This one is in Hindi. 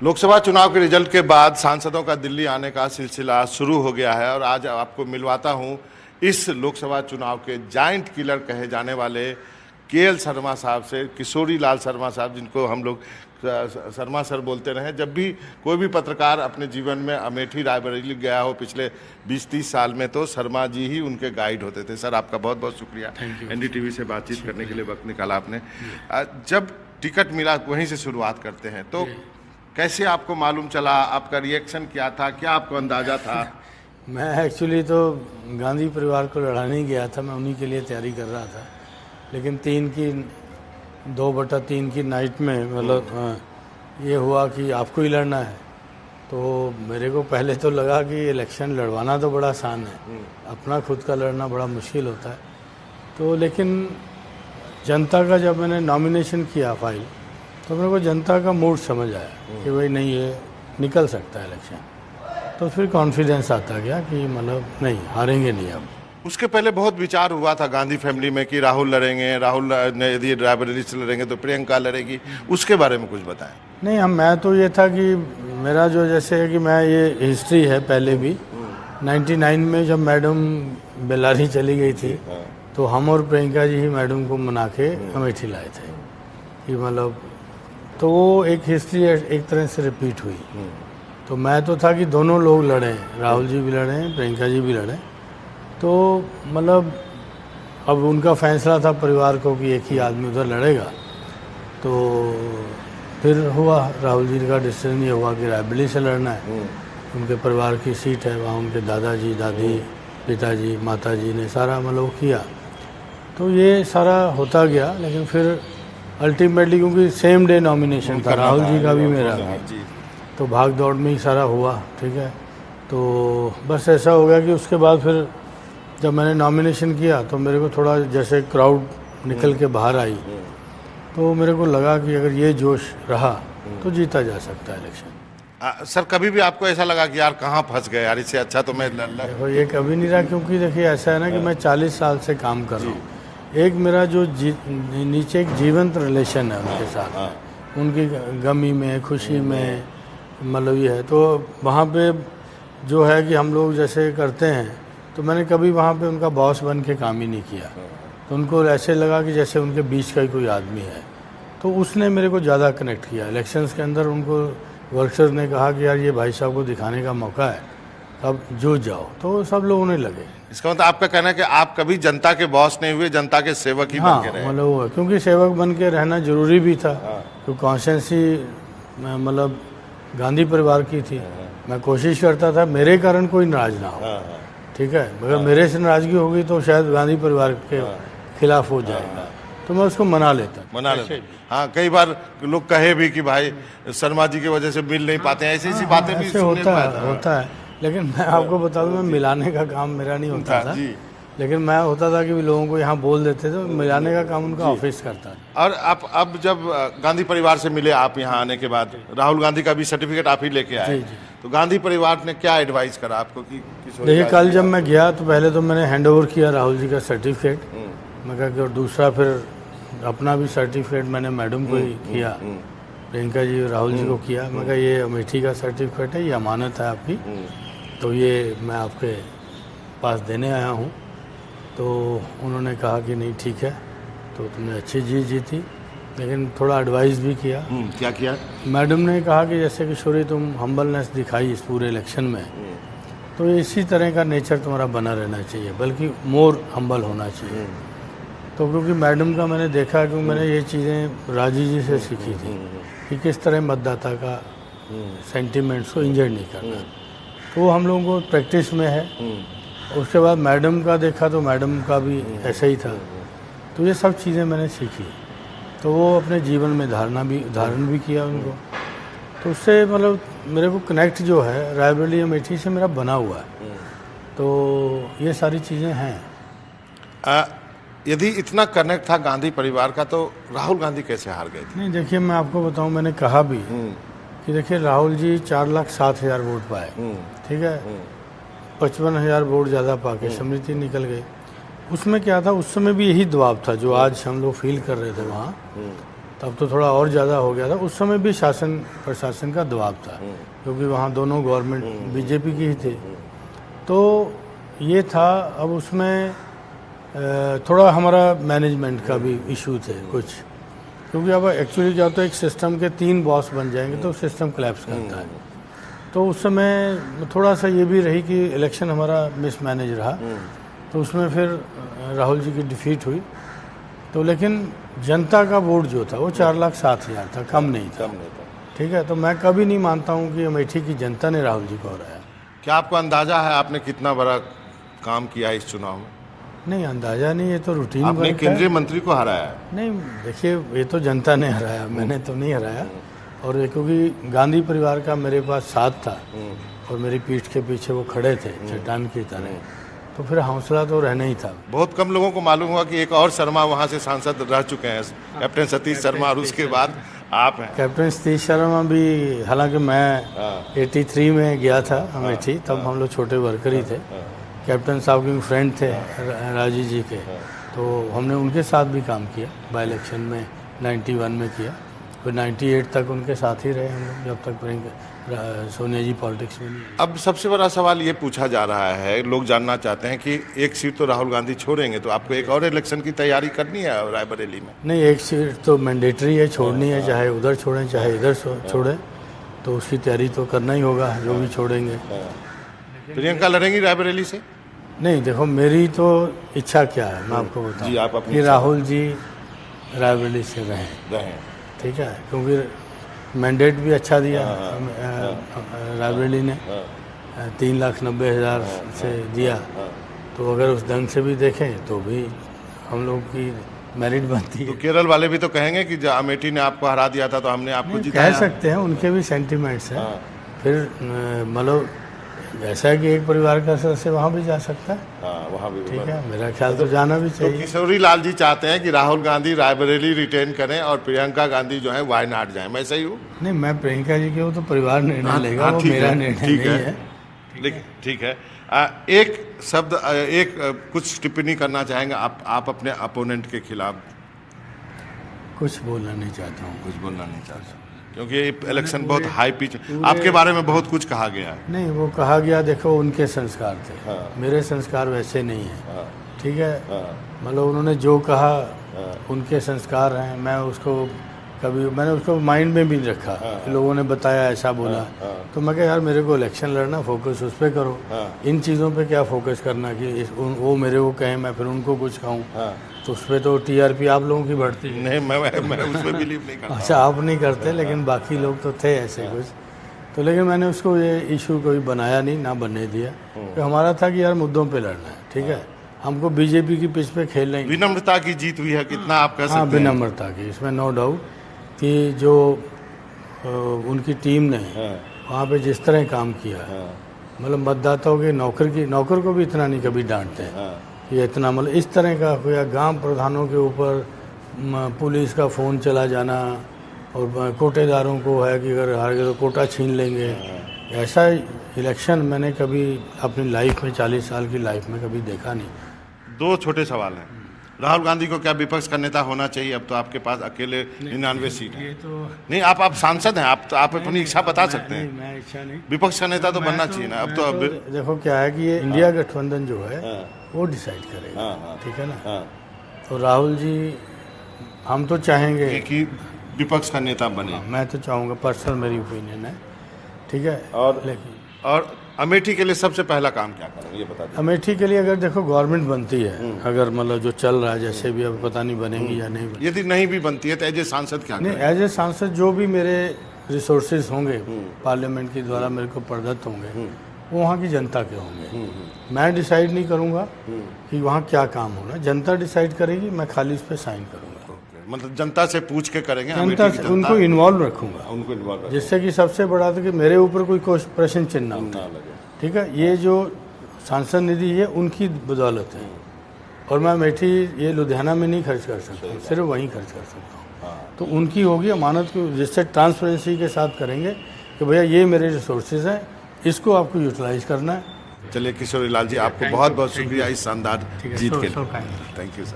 लोकसभा चुनाव के रिजल्ट के बाद सांसदों का दिल्ली आने का सिलसिला शुरू हो गया है और आज आपको मिलवाता हूं इस लोकसभा चुनाव के जायंट किलर कहे जाने वाले केएल शर्मा साहब से, किशोरी लाल शर्मा साहब, जिनको हम लोग शर्मा सर बोलते रहे। जब भी कोई भी पत्रकार अपने जीवन में अमेठी रायबरेली गया हो पिछले 20-30 साल में, तो शर्मा जी ही उनके गाइड होते थे। सर, आपका बहुत बहुत शुक्रिया एनडीटीवी से बातचीत करने के लिए वक्त निकाला आपने। जब टिकट मिला, वहीं से शुरुआत करते हैं, तो कैसे आपको मालूम चला, आपका रिएक्शन क्या था, क्या आपको अंदाजा था? मैं एक्चुअली तो गांधी परिवार को लड़ाने ही गया था, मैं उन्हीं के लिए तैयारी कर रहा था। लेकिन 2/3 की नाइट में मतलब ये हुआ कि आपको ही लड़ना है, तो मेरे को पहले तो लगा कि इलेक्शन लड़वाना तो बड़ा आसान है, अपना खुद का लड़ना बड़ा मुश्किल होता है। तो लेकिन जनता का जब मैंने नॉमिनेशन किया फाइल, तो मेरे को जनता का मूड समझ आया कि भाई नहीं, ये निकल सकता है इलेक्शन। तो फिर कॉन्फिडेंस आता गया कि मतलब नहीं, हारेंगे नहीं अब। उसके पहले बहुत विचार हुआ था गांधी फैमिली में कि राहुल लड़ेंगे, राहुल यदि रायबरेली से लड़ेंगे तो प्रियंका लड़ेगी, उसके बारे में कुछ बताएं। नहीं, मैं तो ये था कि मेरा जो जैसे है कि मैं ये हिस्ट्री है पहले भी 99 में जब मैडम बेलारी चली गई थी, तो हम और प्रियंका जी ही मैडम को मना के अमेठी लाए थे कि मतलब, तो वो एक हिस्ट्री एक तरह से रिपीट हुई। तो मैं तो था कि दोनों लोग लड़ें, राहुल जी भी लड़ें, प्रियंका जी भी लड़ें। तो मतलब अब उनका फैसला था परिवार को कि एक ही आदमी उधर लड़ेगा। तो फिर हुआ, राहुल जी का डिसीजन ये हुआ कि रायबरेली से लड़ना है, उनके परिवार की सीट है, वहाँ उनके दादाजी, दादी, पिताजी, माताजी ने सारा मतलब किया। तो ये सारा होता गया, लेकिन फिर अल्टीमेटली क्योंकि सेम डे नॉमिनेशन था राहुल जी का भी मेरा भी, तो भाग दौड़ में ही सारा हुआ। ठीक है, तो बस ऐसा हो गया कि उसके बाद फिर जब मैंने नॉमिनेशन किया तो मेरे को थोड़ा जैसे क्राउड निकल के बाहर आई, तो मेरे को लगा कि अगर ये जोश रहा तो जीता जा सकता है इलेक्शन। सर, कभी भी आपको ऐसा लगा कि यार कहाँ फंस गए यार, इससे अच्छा तो मैं देखो ये कभी नहीं रहा, क्योंकि देखिए ऐसा है ना कि मैं 40 साल से काम कर रहा हूँ। एक मेरा जो नीचे एक जीवंत रिलेशन है उनके साथ, उनकी गमी में, खुशी में, मतलब ये है। तो वहाँ पे जो है कि हम लोग जैसे करते हैं, तो मैंने कभी वहाँ पे उनका बॉस बन के काम ही नहीं किया। तो उनको ऐसे लगा कि जैसे उनके बीच का ही कोई आदमी है, तो उसने मेरे को ज़्यादा कनेक्ट किया। इलेक्शंस के अंदर उनको वर्कर्स ने कहा कि यार ये भाई साहब को दिखाने का मौका है, अब जूझ जाओ, तो सब लोगों ने लगे। इसका मतलब आपका कहना है कि आप कभी जनता के बॉस नहीं हुए, जनता के सेवक ही बन के रहे। मतलब वो है, क्योंकि सेवक बन के रहना जरूरी भी था। तो कॉन्स्टिट्यूंसी मतलब गांधी परिवार की थी, मैं कोशिश करता था मेरे कारण कोई नाराज ना हो। ठीक है, मगर मेरे से नाराजगी होगी तो शायद गांधी परिवार के खिलाफ हो जाएगा, तो मैं उसको मना लेता। हाँ, कई बार लोग कहे भी कि भाई शर्मा जी की वजह से मिल नहीं पाते हैं, ऐसी बातें भी होता है। लेकिन मैं आपको बता दूं, मैं मिलाने का काम मेरा नहीं होता था, लेकिन मैं होता था कि लोगों को यहाँ बोल देते थे, मिलाने का काम उनका ऑफिस करता था। और आप अब जब गांधी परिवार से मिले, आप यहाँ आने के बाद राहुल गांधी का भी सर्टिफिकेट आप ही लेके आए, तो गांधी परिवार ने क्या एडवाइस करा आपको? कि देखिए, कल जब मैं गया तो पहले तो मैंने हैंड ओवर किया राहुल जी का सर्टिफिकेट, मैं कहा कि, और दूसरा फिर अपना भी सर्टिफिकेट मैंने मैडम को ही किया, प्रियंका जी राहुल जी को किया। मैं कहा ये अमेठी का सर्टिफिकेट है, ये अमानत है आपकी, तो ये मैं आपके पास देने आया हूँ। तो उन्होंने कहा कि नहीं ठीक है, तो तुमने अच्छी जीती, लेकिन थोड़ा एडवाइस भी किया। क्या किया? मैडम ने कहा कि जैसे किशोरी तुम हम्बलनेस दिखाई इस पूरे इलेक्शन में, तो इसी तरह का नेचर तुम्हारा बना रहना चाहिए, बल्कि मोर हम्बल होना चाहिए। तो क्योंकि मैडम का मैंने देखा, क्योंकि मैंने ये चीज़ें राजी जी से सीखी थी कि किस तरह मतदाता का सेंटिमेंट्स को इंजर नहीं करना, तो वो हम लोगों को प्रैक्टिस में है। उसके बाद मैडम का देखा तो मैडम का भी ऐसा ही था, तो ये सब चीज़ें मैंने सीखी, तो वो अपने जीवन में धारण भी किया उनको। तो उससे मतलब मेरे को कनेक्ट जो है रायबरेली अमेठी से मेरा बना हुआ है, तो ये सारी चीज़ें हैं। यदि इतना कनेक्ट था गांधी परिवार का, तो राहुल गांधी कैसे हार गए थे? नहीं, देखिए मैं आपको बताऊं, मैंने कहा भी कि देखिए राहुल जी 4,07,000 वोट पाए, ठीक है, 55,000 वोट ज़्यादा पाके समृद्धि निकल गई। उसमें क्या था, उस समय भी यही दबाव था जो आज हम लोग फील कर रहे थे वहाँ, तब तो थोड़ा और ज़्यादा हो गया था। उस समय भी शासन प्रशासन का दबाव था, क्योंकि वहाँ दोनों गवर्नमेंट बीजेपी की ही थी। तो ये था। अब उसमें थोड़ा हमारा मैनेजमेंट का भी इशू थे कुछ, क्योंकि अब एक्चुअली क्या होता है, एक सिस्टम के 3 बॉस बन जाएंगे तो सिस्टम कोलैप्स करता है। तो उस समय थोड़ा सा ये भी रही कि इलेक्शन हमारा मिसमैनेज रहा, तो उसमें फिर राहुल जी की डिफीट हुई। तो लेकिन जनता का वोट जो था वो 4,07,000 था, कम नहीं था। ठीक है, तो मैं कभी नहीं मानता हूँ कि अमेठी की जनता ने राहुल जी को हराया। क्या आपको अंदाजा है आपने कितना बड़ा काम किया इस चुनाव में? नहीं, अंदाजा नहीं, ये तो रूटीन आपने वर्क केंद्रीय है। मंत्री को हराया है। नहीं, देखिए, ये तो जनता ने हराया, मैंने तो नहीं हराया। और ये क्योंकि गांधी परिवार का मेरे पास साथ था और मेरी पीठ के पीछे वो खड़े थे चट्टान की तरह, तो फिर हौसला तो रहना ही था। बहुत कम लोगों को मालूम हुआ कि एक और शर्मा वहां से सांसद रह चुके हैं, कैप्टन सतीश शर्मा, और उसके बाद आप हैं। कैप्टन सतीश शर्मा भी, हालांकि मैं 83 में गया था अमेठी, तब हम लोग छोटे वर्कर ही थे। कैप्टन साहब के फ्रेंड थे राजीव जी के, तो हमने उनके साथ भी काम किया। बाई इलेक्शन में 91 में किया, फिर 98 तक उनके साथ ही रहे हम लोग, जब तक सोनिया जी पॉलिटिक्स में नहीं। अब सबसे बड़ा सवाल ये पूछा जा रहा है, लोग जानना चाहते हैं कि एक सीट तो राहुल गांधी छोड़ेंगे, तो आपको एक और इलेक्शन की तैयारी करनी है रायबरेली में? नहीं, एक सीट तो मैंडेटरी है, छोड़नी है, चाहे उधर छोड़ें चाहे इधर छोड़ें, तो उसकी तैयारी तो करना ही होगा, जो भी छोड़ेंगे। प्रियंका लड़ेंगी रायबरेली से? नहीं, देखो, मेरी तो इच्छा क्या है, मैं आपको जी, बताऊं आप अपनी कि राहुल जी रायबरेली से रहें। रहें। ठीक है, क्योंकि मैंडेट भी अच्छा दिया रायबरेली ने, 3,90,000 से दिया। तो अगर उस ढंग से भी देखें तो भी हम लोग की मेरिट बनती तो है। केरल वाले भी तो कहेंगे कि जब अमेठी ने आपको हरा दिया था तो हमने आपको जिताया। कह सकते हैं, उनके भी सेंटिमेंट्स हैं। फिर मतलब ऐसा है कि एक परिवार का सदस्य वहाँ भी जा सकता है। वहाँ भी। ठीक है, मेरा ख्याल तो जाना भी तो चाहिए। किशोरी लाल जी चाहते हैं कि राहुल गांधी रायबरेली रिटेन करें और प्रियंका गांधी जो है वायनाड जाएं। मैं सही हूँ? नहीं, मैं प्रियंका जी के वो तो परिवार निर्णय लेगा, वो ठीक मेरा है, निर्णय ठीक नहीं है। है। लेकिन ठीक है, एक शब्द, कुछ टिप्पणी करना चाहेंगे आप अपने अपोनेंट के खिलाफ? कुछ बोलना नहीं चाहता हूँ। कुछ बोलना नहीं चाहता, क्योंकि ये इलेक्शन बहुत हाई पिच, आपके बारे में बहुत कुछ कहा गया है। नहीं, वो कहा गया, देखो, उनके संस्कार थे, मेरे संस्कार वैसे नहीं है। ठीक है, मतलब उन्होंने जो कहा उनके संस्कार हैं, मैंने उसको माइंड में भी नहीं रखा कि लोगों ने बताया ऐसा बोला। तो मैं कहा, यार, मेरे को इलेक्शन लड़ना, फोकस उस पर करो। इन चीज़ों पे क्या फोकस करना कि वो मेरे को कहें, मैं फिर उनको कुछ कहूँ, तो उस पर तो टीआरपी आप लोगों की बढ़ती है। नहीं, मैं उसमें बिलीव नहीं करता। अच्छा, आप नहीं करते, लेकिन बाकी लोग तो थे ऐसे कुछ। तो लेकिन मैंने उसको ये इशू कोई बनाया नहीं, ना बनने दिया। तो हमारा था कि यार मुद्दों पे लड़ना है। ठीक है, हमको बीजेपी की पिच पे खेलना ही नहीं। विनम्रता की जीत हुई है, कितना आप कह सकते हाँ, हैं? विनम्रता की, इसमें नो डाउट कि जो उनकी टीम ने वहाँ पे जिस तरह काम किया, मतलब मतदाताओं के नौकर को भी इतना नहीं कभी डांटते ये इतना, मतलब इस तरह का हुआ। गांव प्रधानों के ऊपर पुलिस का फ़ोन चला जाना, और कोटेदारों को है कि अगर हार गए तो कोटा छीन लेंगे। ऐसा इलेक्शन मैंने कभी अपनी लाइफ में, 40 साल की लाइफ में कभी देखा नहीं। 2 छोटे सवाल हैं। राहुल गांधी को क्या विपक्ष का नेता होना चाहिए? अब तो आपके पास अकेले 99 सीट है। ये तो नहीं, आप सांसद हैं, आप अपनी इच्छा बता सकते हैं। मैं इच्छा नहीं, विपक्ष का नेता तो बनना चाहिए ना अब तो। अब देखो क्या है कि ये इंडिया गठबंधन जो है वो डिसाइड करेगा। ठीक है ना, तो राहुल जी, हम तो चाहेंगे कि विपक्ष का नेता बने। मैं तो चाहूँगा, पर्सनल मेरी ओपिनियन है। ठीक है, और अमेठी के लिए सबसे पहला काम क्या करेंगे, ये बता दीजिए। अमेठी के लिए अगर देखो गवर्नमेंट बनती है, अगर मतलब जो चल रहा है जैसे भी, अब पता नहीं बनेगी या नहीं बनेगी। यदि नहीं भी बनती है तो एज ए सांसद क्या नहीं, करेंगे? एज ए सांसद जो भी मेरे रिसोर्सेज होंगे पार्लियामेंट के द्वारा मेरे को प्रदत्त होंगे, वो वहाँ की जनता के होंगे। मैं डिसाइड नहीं करूँगा कि वहाँ क्या काम होना, जनता डिसाइड करेगी, मैं खाली उस पर साइन करूँगा। मतलब जनता से पूछ के करेंगे, जनता अमेठी की से उनको इन्वॉल्व रखूँगा, उनको इन्वॉल्व रखेंगे। जिससे कि सबसे बड़ा था कि मेरे ऊपर कोई प्रश्न चिन्ह ना होता। ठीक है, ये जो सांसद निधि है उनकी बदौलत है, और मैं अमेठी ये लुधियाना में नहीं खर्च कर सकता हूँ, सिर्फ वहीं खर्च कर सकता हूँ। तो उनकी होगी अमानत की, जिससे ट्रांसपेरेंसी के साथ करेंगे कि भैया ये मेरे रिसोर्सेज हैं, इसको आपको यूटिलाइज करना है। चलिए किशोरी लाल जी, आपको बहुत बहुत शुक्रिया इस शानदार जीत के लिए। Thank thank you sir.